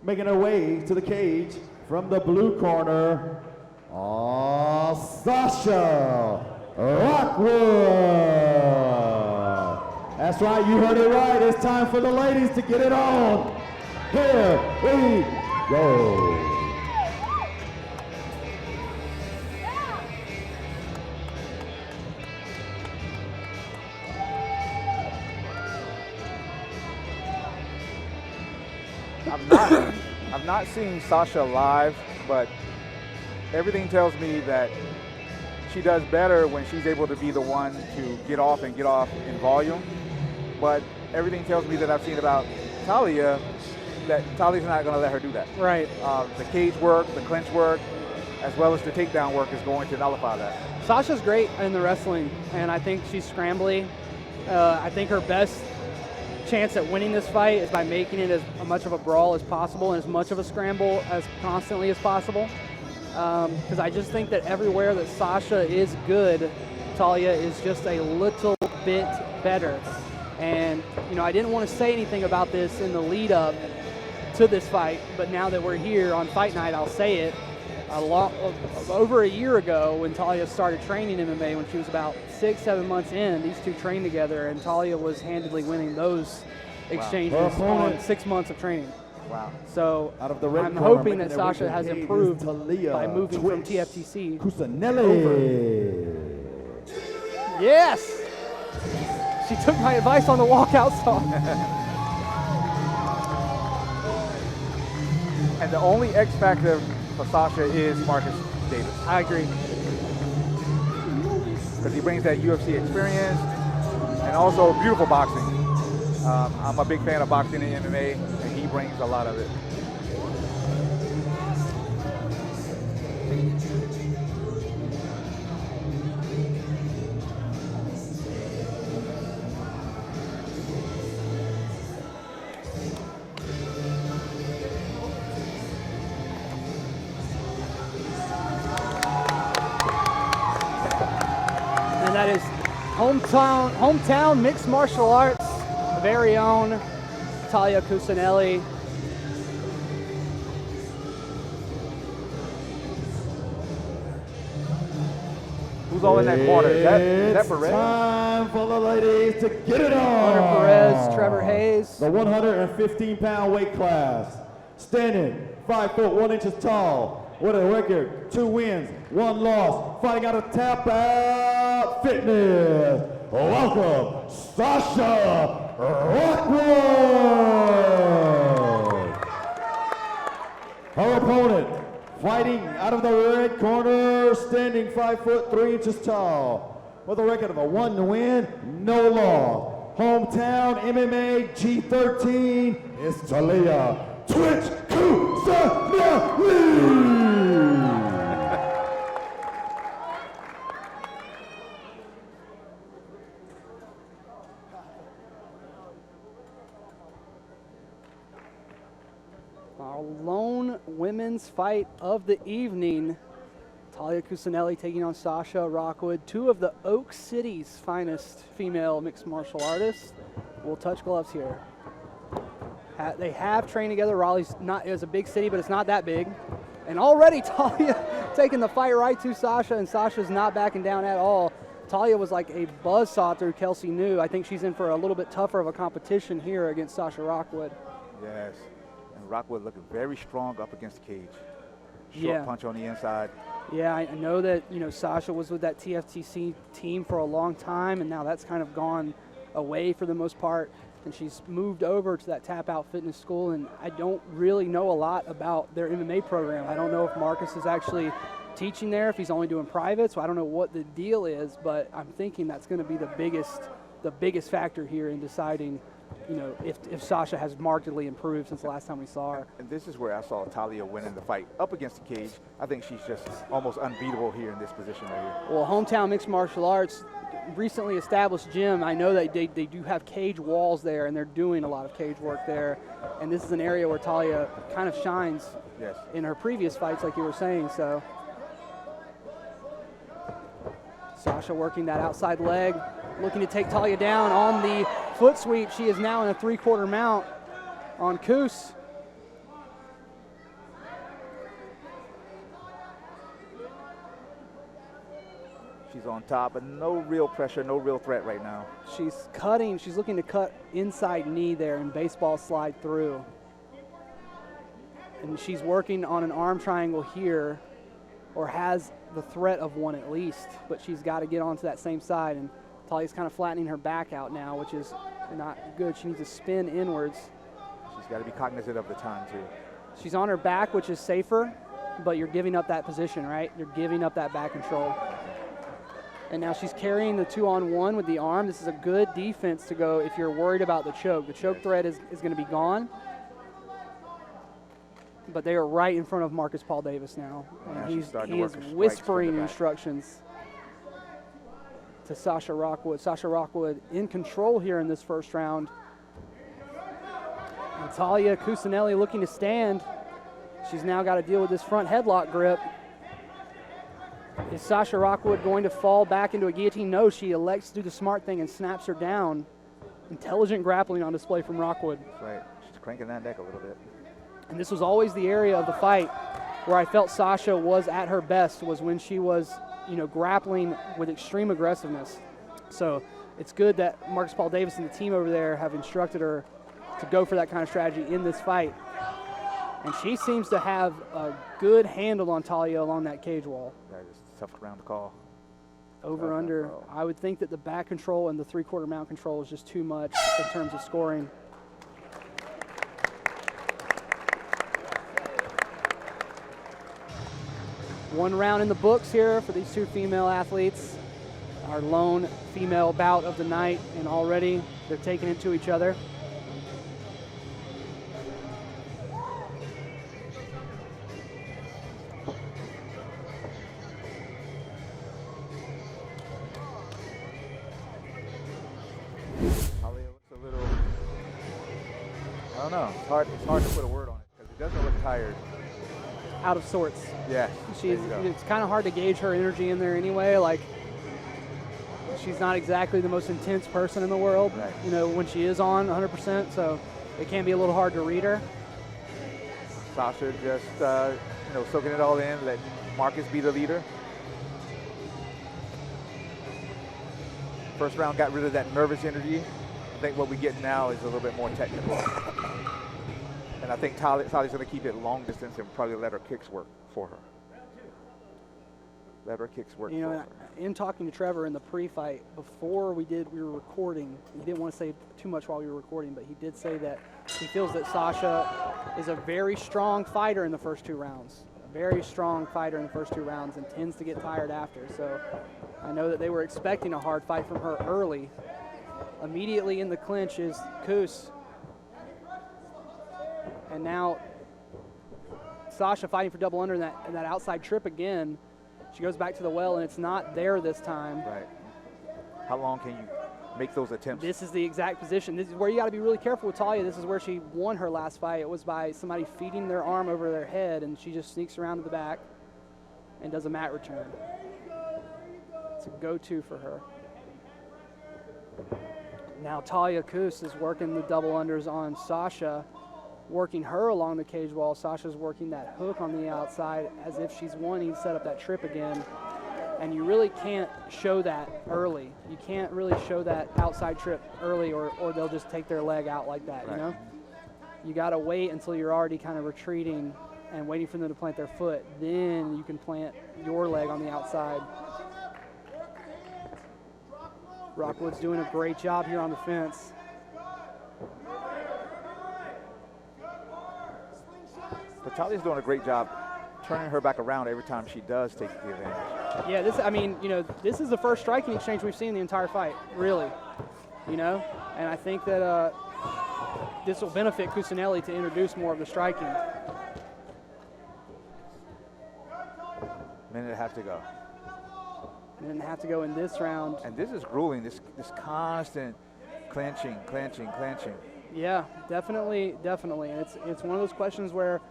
making her way to the cage from the blue corner, Sosha Rockwood. That's right, you heard it right. It's time for the ladies to get it on. Here we go. I've not seen Sosha live, but everything tells me that she does better when she's able to be the one to get off in volume. But everything tells me that I've seen about Talia, that Talia's not going to let her do that. Right. The cage work, the clinch work, as well as the takedown work is going to nullify that. Sasha's great in the wrestling, and I think she's scrambly. I think her best chance at winning this fight is by making it as much of a brawl as possible and as much of a scramble as constantly as possible. Because I just think that everywhere that Sasha is good, Talia is just a little bit better. And, you know, I didn't want to say anything about this in the lead up to this fight, but now that we're here on fight night, I'll say it. Over a year ago, when Talia started training MMA, when she was about 6-7 months in, these two trained together, and Talia was handedly winning those exchanges on 6 months of training. Wow. So Out of the red I'm corner, hoping that Sasha has improved Talia by moving from TFTC. Cusanelli. Yes! She took my advice on the walkout song. And the only X factor for Sasha is Marcus Davis. I agree. Because he brings that UFC experience and also beautiful boxing. I'm a big fan of boxing and MMA, and he brings a lot of it. And that is hometown mixed martial arts, very own Talia Cusanelli. Who's all in that corner? Is that Perez? Time for the ladies to get it on. Hunter Perez, Trevor Hayes. The 115-pound weight class, standing 5 foot 1 inches tall, with a record 2 wins, 1 loss, fighting out of Tap Out Fitness. Welcome, Sosha Rockwood. Her opponent, fighting out of the red corner, standing 5 foot 3 inches tall, with a record of a 1 win, no loss. Hometown MMA G13 is Talia Twitch Cusanelli. Our lone women's fight of the evening. Talia Cusanelli taking on Sosha Rockwood, 2 of the Oak City's finest female mixed martial artists. We'll touch gloves here. They have trained together. Raleigh's not is a big city, but it's not that big. And already Talia taking the fight right to Sasha, and Sasha's not backing down at all. Talia was like a buzzsaw through Kelsey New. I think she's in for a little bit tougher of a competition here against Sosha Rockwood. Yes, and Rockwood looking very strong up against the cage. Short punch on the inside. Yeah, I know that, you know, Sasha was with that TFTC team for a long time, and now that's kind of gone away for the most part, and she's moved over to that Tap Out Fitness School, and I don't really know a lot about their MMA program. I don't know if Marcus is actually teaching there, if he's only doing private, so I don't know what the deal is, but I'm thinking that's going to be the biggest factor here in deciding, you know, if Sasha has markedly improved since the last time we saw her. And this is where I saw Talia winning the fight up against the cage. I think she's just almost unbeatable here in this position right here. Well, Hometown Mixed Martial Arts, recently established gym. I know that they do have cage walls there, and they're doing a lot of cage work there. And this is an area where Talia kind of shines in her previous fights, like you were saying. So Sasha working that outside leg, looking to take Talia down on the foot sweep. She is now in a 3/4 mount on Coos. She's on top, but no real pressure, no real threat right now. She's cutting. She's looking to cut inside knee there and baseball slide through. And she's working on an arm triangle here, or has the threat of one at least, but she's got to get onto that same side. And Talia's kind of flattening her back out now, which is not good. She needs to spin inwards. She's got to be cognizant of the time, too. She's on her back, which is safer, but you're giving up that position, right? You're giving up that back control. And now she's carrying the 2-on-1 with the arm. This is a good defense to go if you're worried about the choke. The choke threat is going to be gone. But they are right in front of Marcus Paul Davis now. And he is whispering instructions to Sosha Rockwood. Sosha Rockwood in control here in this first round. And Talia Cusanelli looking to stand. She's now got to deal with this front headlock grip. Is Sosha Rockwood going to fall back into a guillotine? No, she elects to do the smart thing and snaps her down. Intelligent grappling on display from Rockwood. That's right. She's cranking that neck a little bit. And this was always the area of the fight where I felt Sosha was at her best, was when she was, grappling with extreme aggressiveness. So it's good that Marcus Paul Davis and the team over there have instructed her to go for that kind of strategy in this fight. And she seems to have a good handle on Talia along that cage wall. That is a tough round to call. Over, under. I would think that the back control and the three-quarter mount control is just too much in terms of scoring. One round in the books here for these two female athletes. Our lone female bout of the night, and already they're taking it to each other. Talia looks a little, I don't know, it's hard to put a word on it because it doesn't look tired. Out of sorts. Yeah. It's kind of hard to gauge her energy in there anyway. Like, she's not exactly the most intense person in the world, right. When she is on 100%, so it can be a little hard to read her. Sosha just, soaking it all in, let Marcus be the leader. First round got rid of that nervous energy. I think what we get now is a little bit more technical. And I think Talia's going to keep it long distance and probably let her kicks work for her. Let her kicks work for her. In talking to Trevor in the pre-fight, before we were recording, he didn't want to say too much while we were recording, but he did say that he feels that Sosha is a very strong fighter in the first two rounds. A very strong fighter in the first two rounds and tends to get tired after. So I know that they were expecting a hard fight from her early. Immediately in the clinch is Cus. And now Sosha fighting for double under in that outside trip again. She goes back to the well, and it's not there this time. Right. How long can you make those attempts? This is the exact position. This is where you got to be really careful with Talia. This is where she won her last fight. It was by somebody feeding their arm over their head, and she just sneaks around to the back and does a mat return. It's a go-to for her. Now Talia Cus is working the double unders on Sosha, working her along the cage wall. Sasha's working that hook on the outside as if she's wanting to set up that trip again. And you really can't show that early. You can't really show that outside trip early or they'll just take their leg out like that, right. You got to wait until you're already kind of retreating and waiting for them to plant their foot. Then you can plant your leg on the outside. Rockwood's doing a great job here on the fence. But Talia's doing a great job turning her back around every time she does take the advantage. Yeah, this is the first striking exchange we've seen in the entire fight, really. And I think that this will benefit Cusanelli to introduce more of the striking. Minute and a half to go. Minute and a half to go in this round. And this is grueling, this constant clenching. Yeah, definitely. And it's one of those questions where,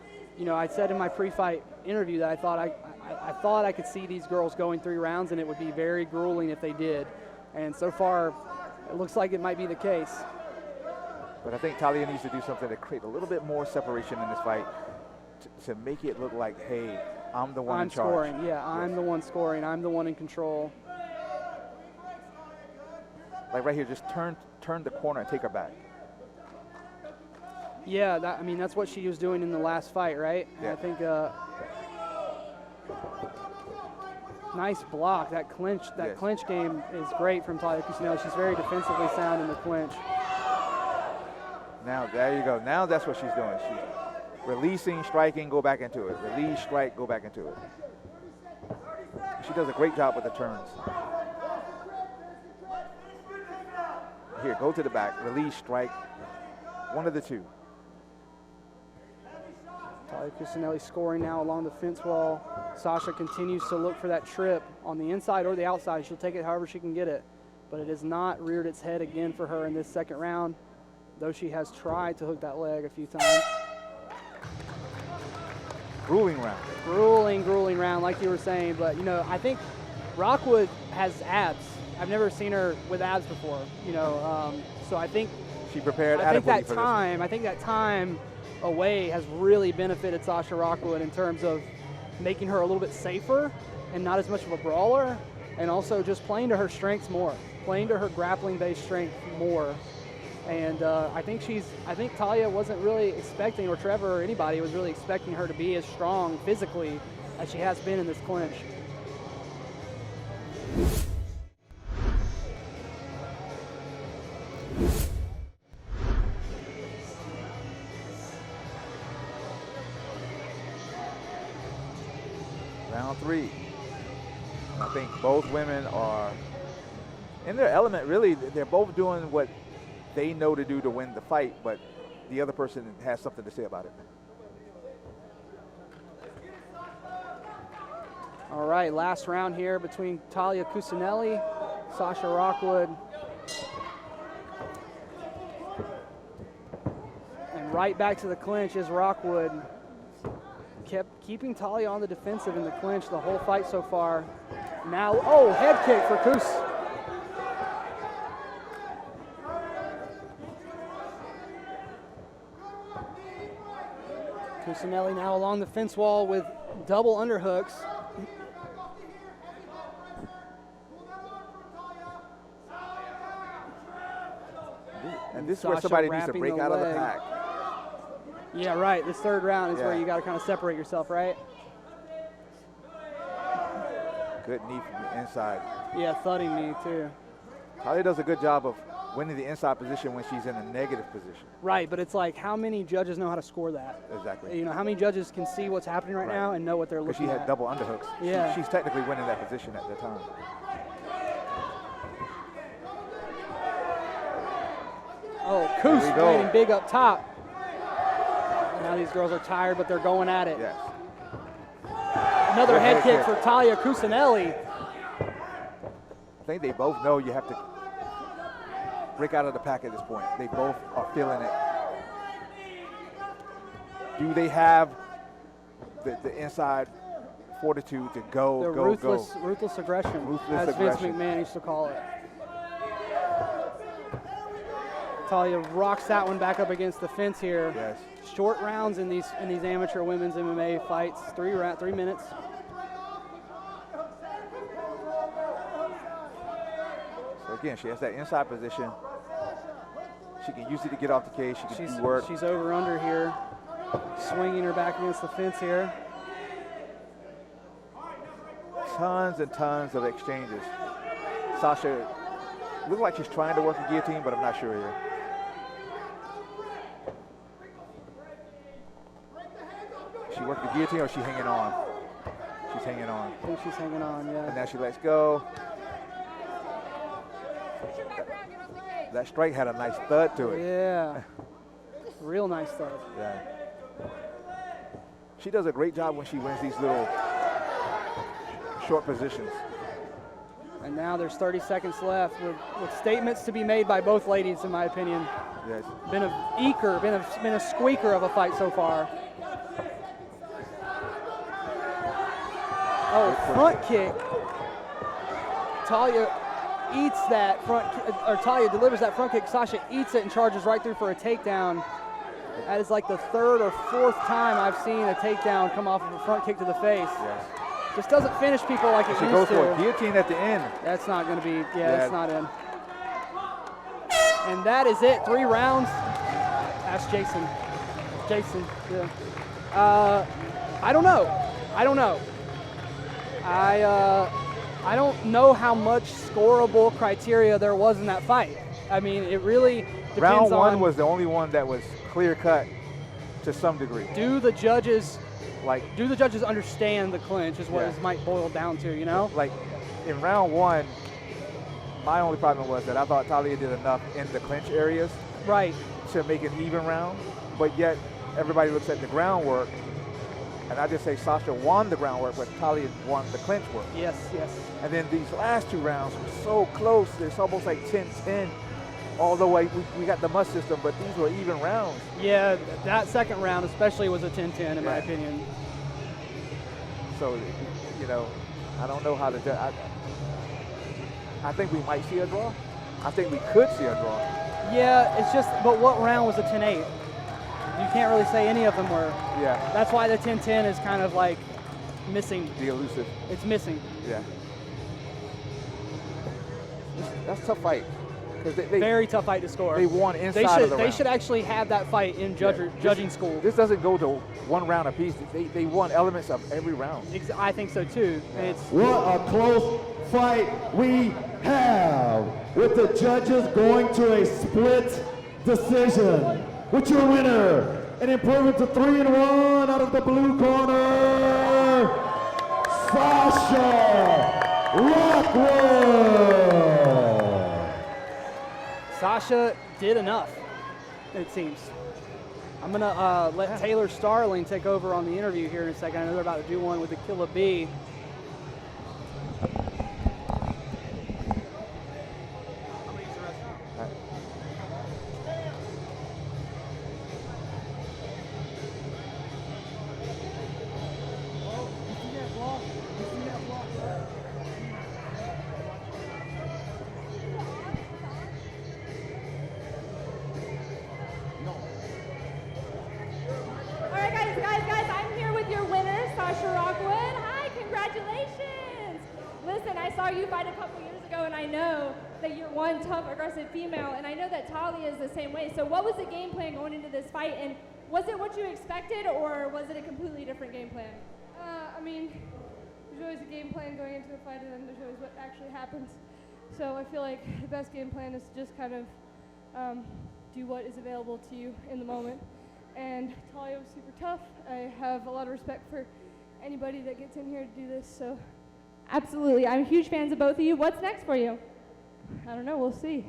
I said in my pre-fight interview that I thought I could see these girls going 3 rounds, and it would be very grueling if they did. And so far, it looks like it might be the case. But I think Talia needs to do something to create a little bit more separation in this fight to make it look like, hey, I'm the one in charge. I'm scoring. Yeah, I'm the one scoring. I'm the one in control. like right here, just turn the corner and take her back. Yeah, I mean, that's what she was doing in the last fight, right? Yeah. I think nice block. That clinch game is great from Talia Cusanelli. She's very defensively sound in the clinch. Now, there you go. Now that's what she's doing. She's releasing, striking, go back into it. Release, strike, go back into it. She does a great job with the turns. Here, go to the back, release, strike. One of the two. Talia Cusanelli scoring now along the fence wall. Sasha continues to look for that trip on the inside or the outside. She'll take it however she can get it. But it has not reared its head again for her in this second round, though she has tried to hook that leg a few times. Grueling round. Grueling round, like you were saying. But, you know, I think Rockwood has abs. I've never seen her with abs before, you know. So I think she prepared I think adequately that time away has really benefited Sosha Rockwood in terms of making her a little bit safer and not as much of a brawler, and also just playing to her strengths more, playing to her grappling-based strength more. And I think Talia wasn't really expecting, or Trevor or anybody was really expecting her to be as strong physically as she has been in this clinch. Round 3. And I think both women are in their element, really. They're both doing what they know to do to win the fight, but the other person has something to say about it. All right, last round here between Talia Cusanelli, Sosha Rockwood. And right back to the clinch is Rockwood. Kept keeping Talia on the defensive in the clinch the whole fight so far. Now, oh, head kick for Cus. Cusanelli now along the fence wall with double underhooks. And this is where somebody needs to break out of the pack. Yeah, right. This third round is where you got to kind of separate yourself, right? Good knee from the inside. Yeah, thudding knee too. Talia does a good job of winning the inside position when she's in a negative position. Right, but it's like, how many judges know how to score that? Exactly. You know, how many judges can see what's happening right now and know what they're looking at? Because she had double underhooks. Yeah. She's technically winning that position at the time. Oh, Cus landing big up top. Now these girls are tired, but they're going at it. Yes. Another head kick for Talia Cusanelli. I think they both know you have to break out of the pack at this point. They both are feeling it. Do they have the inside fortitude to go, ruthless aggression, Ruthless as aggression. Vince McMahon used to call it. Talia rocks that one back up against the fence here. Yes. Short rounds in these amateur women's MMA fights, 3 minutes. So again, she has that inside position. She can use it to get off the cage. She can do work. She's over under here, swinging her back against the fence here. Tons and tons of exchanges. Sasha looks like she's trying to work a guillotine, but I'm not sure here. She worked the guillotine or is she hanging on? She's hanging on. I think she's hanging on, yeah. And now she lets go. That strike had a nice thud to it. Yeah. Real nice thud. Yeah. She does a great job when she wins these little short positions. And now there's 30 seconds left with statements to be made by both ladies, in my opinion. Yes. Been a squeaker of a fight so far. Oh, front kick. Talia eats that Talia delivers that front kick. Sasha eats it and charges right through for a takedown. That is like the 3rd or 4th time I've seen a takedown come off of a front kick to the face. Yes. Just doesn't finish people like it used to. She goes for a guillotine at the end. That's not going to be, that's not in. And that is it, 3 rounds. That's Jason. Jason, yeah. I don't know. I don't know how much scoreable criteria there was in that fight. I mean, it really depends Round one on, was the only one that was clear cut to some degree. do the judges understand the clinch is what this might boil down to, you know? Like in round one, my only problem was that I thought Talia did enough in the clinch areas Right. to make an even round, but yet everybody looks at the groundwork, and I just say Sasha won the groundwork, but Talia won the clinch work. Yes. And then these last 2 rounds were so close, it's almost like 10-10, although we got the must system, but these were even rounds. Yeah, that second round especially was a 10-10 in my Yeah. opinion. So, you know, I don't know how to judge. I think we might see a draw. I think we could see a draw. Yeah, it's just, but what round was a 10-8? You can't really say any of them were. Yeah. That's why the 10-10 is kind of like missing. The elusive. It's missing. Yeah. That's a tough fight. They Very tough fight to score. They won inside of the round. They should actually have that fight in judging school. This doesn't go to 1 round apiece. They won elements of every round. I think so too. Yeah. What a close fight we have, with the judges going to a split decision. With your winner, an improvement to 3-1 out of the blue corner, Sosha Rockwood. Sasha did enough, it seems. I'm going to let Taylor Starling take over on the interview here in a second. I know they're about to do one with the Killa B. Guys, I'm here with your winner, Sosha Rockwood. Hi, congratulations. Listen, I saw you fight a couple years ago, and I know that you're one tough, aggressive female, and I know that Talia is the same way. So what was the game plan going into this fight, and was it what you expected, or was it a completely different game plan? I mean, there's always a game plan going into a fight, and then there's always what actually happens. So I feel like the best game plan is to just kind of do what is available to you in the moment. And Talia was super tough. I have a lot of respect for anybody that gets in here to do this. So, Absolutely. I'm huge fans of both of you. What's next for you? I don't know. We'll see.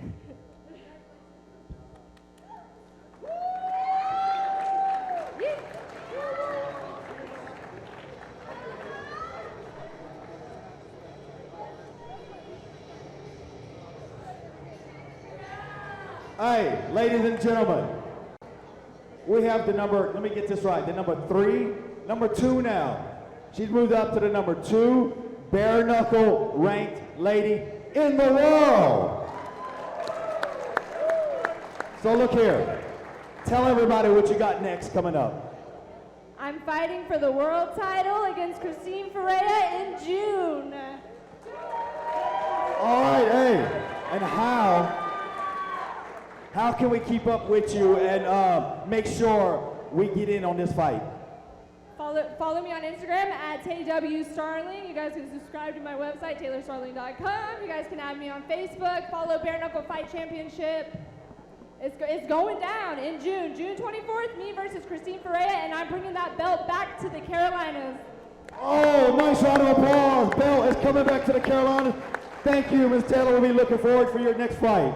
Hey, ladies and gentlemen, we have the number, let me get this right, the number 2 now. She's moved up to the number 2 bare knuckle ranked lady in the world. So look here, tell everybody what you got next coming up. I'm fighting for the world title against XIII in June. All right, hey, and how can we keep up with you and make sure we get in on this fight? Follow me on Instagram at TWStarling. You guys can subscribe to my website, TaylorStarling.com. You guys can add me on Facebook. Follow Bare Knuckle Fight Championship. It's going down in June. June 24th, me versus XIII, and I'm bringing that belt back to the Carolinas. Oh, nice round of applause. Belt is coming back to the Carolinas. Thank you, Ms. Taylor. We'll be looking forward for your next fight.